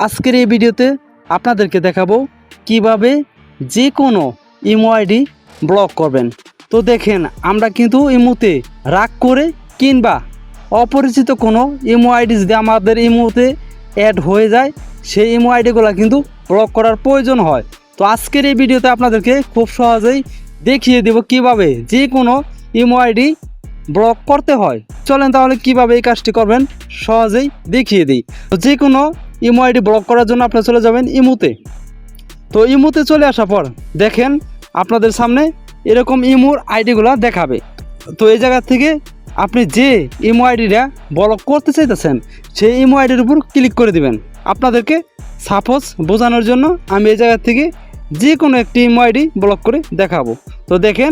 আজকের এই ভিডিওতে আপনাদেরকে দেখাবো কিভাবে যে কোনো ইমো আইডি ব্লক করবেন। তো দেখেন, আমরা কিন্তু ইমোতে রাগ করে কিংবা অপরিচিত কোনো ইমো আইডি যদি আমাদের ইমোতে অ্যাড হয়ে যায়, সেই ইমো আইডিগুলো কিন্তু ব্লক করার প্রয়োজন হয়। তো আজকের এই ভিডিওতে আপনাদেরকে খুব সহজেই দেখিয়ে দেব কিভাবে যে কোনো ইমো আইডি ব্লক করতে হয়। চলেন তাহলে কিভাবে এই কাজটি করবেন সহজেই দেখিয়ে দিই। তো যে কোনো ইমো আইডি ব্লক করার জন্য আপনারা চলে যাবেন ইমোতে। তো ইমোতে চলে আসার পর দেখেন আপনাদের সামনে এরকম ইমোর আইডিগুলো দেখাবে। তো এই জায়গা থেকে আপনি যে ইমো আইডিটা ব্লক করতে চাইতেছেন সেই ইমো আইডির উপর ক্লিক করে দিবেন। আপনাদেরকে সাপোজ বোঝানোর জন্য আমি এই জায়গা থেকে যে কোনো একটি ইমো আইডি ব্লক করে দেখাবো। তো দেখেন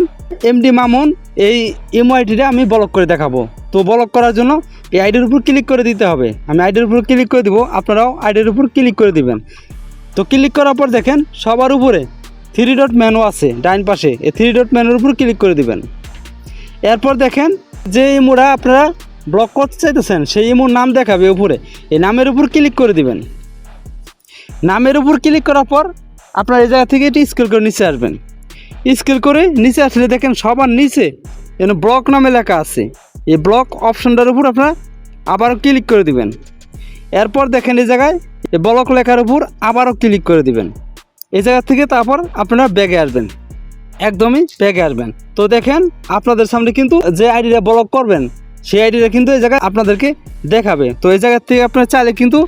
এমডি মামুন এই ইমো আইডিটা আমি ব্লক করে দেখাবো। তো ব্লক করার জন্য এই আইডির উপর ক্লিক করে দিতে হবে। আমি আইডির উপর ক্লিক করে দিব, আপনারাও আইডির উপর ক্লিক করে দিবেন। তো ক্লিক করার পর দেখেন সবার উপরে 3 ডট মেনু আছে ডাইন পাশে, এই 3 ডট মেনুর উপর ক্লিক করে দিবেন। এরপর দেখেন যে ইমোটা আপনারা ব্লক করতে চাইতেছেন সেই ইমোর নাম দেখাবে উপরে, এই নামের উপর ক্লিক করে দিবেন। নামের উপর ক্লিক করার পর আপনারা এই জায়গা থেকে এটি স্ক্রল করে নিচে আসবেন। স্ক্রল করে নিচে আসলে দেখেন সবার নিচে এখানে ব্লক নামে লেখা আছে, এই ব্লক অপশনটার উপর আপনারা আবারও ক্লিক করে দিবেন। এরপর দেখেন এই জায়গায় এই ব্লক লেখার উপর আবারও ক্লিক করে দিবেন। এই জায়গা থেকে তারপর আপনারা ব্যাগে আসবেন, একদমই ব্যাগে আসবেন। তো দেখেন আপনাদের সামনে কিন্তু যে আইডিটা ব্লক করবেন সেই আইডিটা কিন্তু এই জায়গায় আপনাদেরকে দেখাবে। তো এই জায়গা থেকে আপনারা চাইলে কিন্তু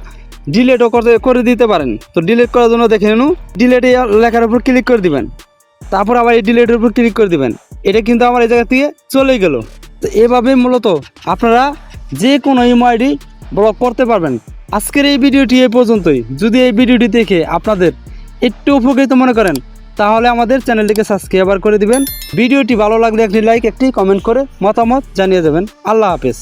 ডিলেটও করে দিতে পারেন। তো ডিলিট করার জন্য দেখে নিন, ডিলেট লেখার উপর ক্লিক করে দিবেন, তারপর আবার এই ডিলেটের উপর ক্লিক করে দিবেন। এটা কিন্তু আমার এই জায়গা থেকে চলেই গেল। তো এভাবে মূলত আপনারা যে কোনো ইমো আইডি ব্লক করতে পারবেন। আজকের এই ভিডিওটি এই পর্যন্তই। যদি এই ভিডিওটি দেখে আপনাদের একটু উপকৃত মনে করেন তাহলে আমাদের চ্যানেলটিকে সাবস্ক্রাইব করে দিবেন। ভিডিওটি ভালো লাগলে একটি লাইক, একটি কমেন্ট করে মতামত জানিয়ে দেবেন। আল্লাহ হাফেজ।